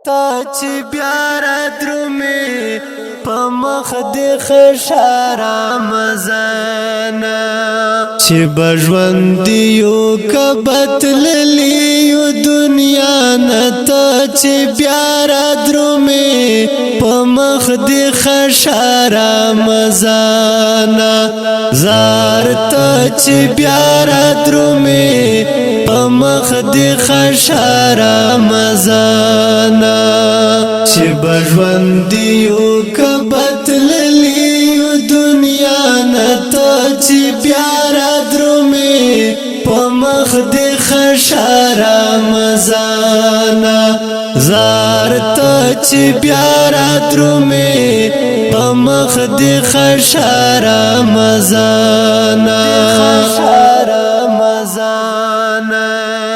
تا چې بیا را درومې په مخ دې خشار رمضان چې بژوندي یو کبتللی یو دنیا نه تا چې بیا را درومې په مخ دې خشار رمضان زار تا چې بیا را درومې په مخ دې خشار رمضان چې بژوندي یو کبتللی یو دنیا نه تا چې بیا را درومې په مخ دې خشار رمضان زار تا چې بیا را درومې په مخ دې خشار رمضان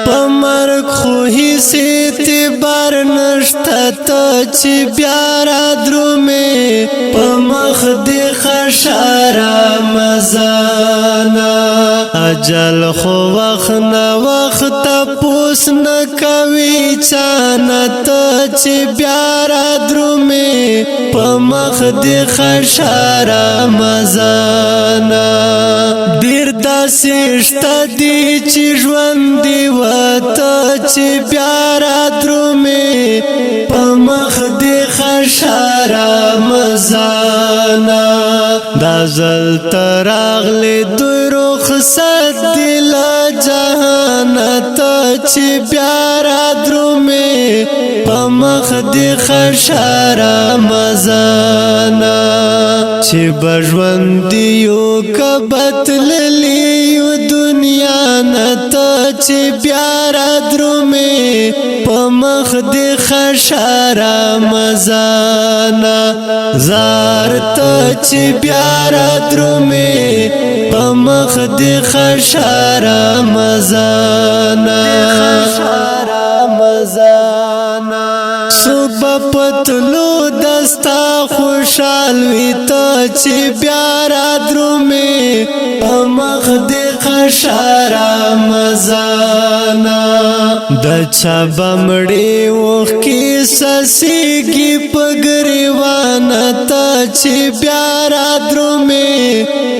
په مرګ خو هیڅ اعتبار نشته ته چې بیا را درومې په مخ دې خشار رمضان اجل خو وخت نه وخت تپوس نه کوي چانه ته چې بیا را درومې په مخ دې خشار رمضان ډېر داسې شته دي چې ژوند دی ته چې بیا را درومې په مخ دې خشار رمضان دا ځل ته راغلې دوی رخصت دی له جهان ته چې بیا را درومې په مخ دې خشار رمضان چې بژوندي یو کبتللی یو دنیا نه ته چې بیا را درومې په مخ دې خشار رمضان زار ته چې بیا را درومې په مخ دې خشار رمضان صبح پتلو دستا خوشحال وي ته چې بیا را درومې په مخ دې خشار رمضان د چا بمړې وښکې سسېږي په ګریوان ته چې بیا را درومې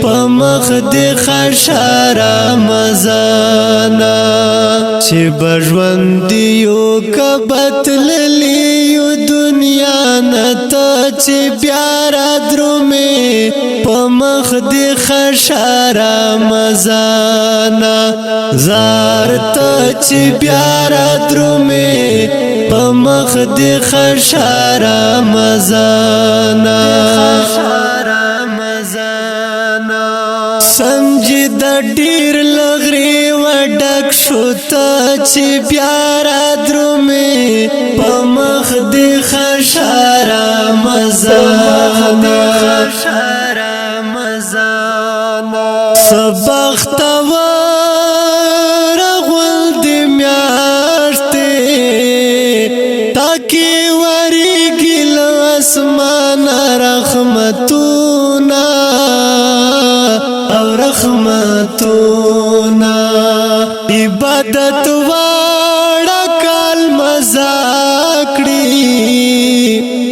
په مخ دې خشار رمضان چې بژوندي یو کبتللی یو دنیا نه ته چې بیا را درومې په مخ دې خشار رمضان زار ته چې بیا را درومې په مخ دې خشار رمضان سمجد ډیر لغري وډک شو ته چې بیا را درومې په مخ دې خشار رمضان سبختور غول دې میاشتې تاکي وريږي له اسمان رحمتونه او رحمتونه عبادت واړه کال مزا کړي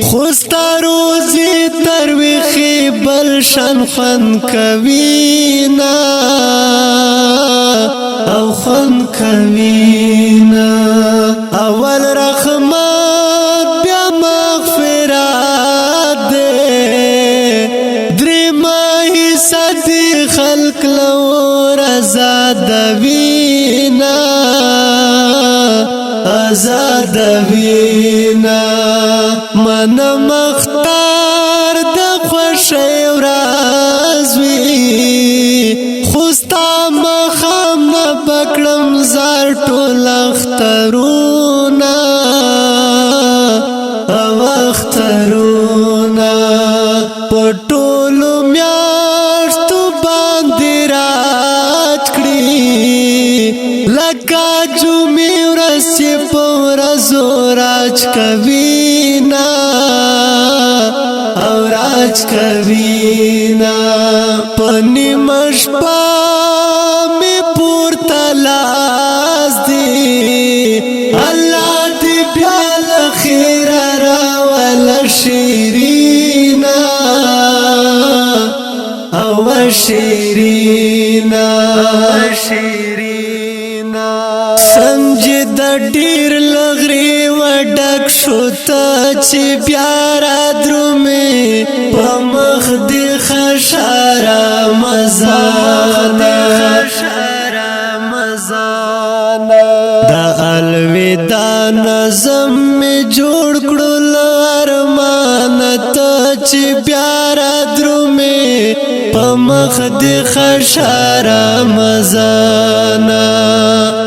خوستا روزي ترويخي بل شان خن کوي نا او خن کوي نا اول رحمت بیا مغفرت درېمه صدی خلق لور آزاد وینا آزاد وینا من مختار د خوشی ورځ وي خوستا مخام نه پکړم زار ټول اخترونه او اخترونه په ټولو میاشتو باندې راج کړي لکه جمعې ورځ چې په ورځو راج کوي نا او راج کوي نا په نیمه شپه مې پورته لاس دی الله دې بیا له خیره شیرینا او شیرینا سنجد ډیر لغری وډک شوتا چې بیا را درومې په مخ دی خشارا مزانا دا الودا نظم می جوړ کړو لارمان ته چې بیا را درومې په مخ دی خشارا مزانا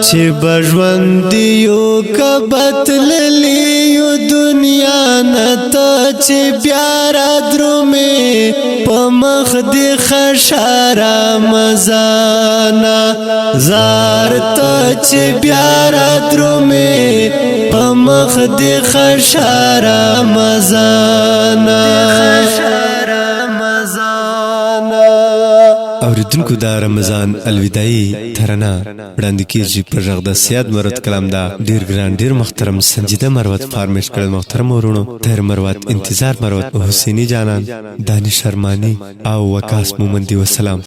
چې بژوندیو کبتللیو دنیا نتا چې بیا را درومې په مخ دی خشارا مزانا زار ته چې بیا را درومې په مخ دی خشارا مزانا اوریدونکو دا رمضان الوداعي ترانه وړاندې کیږي په غږ د سیاد مراد کلام دا ډیر ګران ډیر محترم سنجیده مروت فارمیش کړل محترم ورونو طاهر مروت انتظار مروت حسینی جانان دانش ارمانی او وقاص مومندی والسلام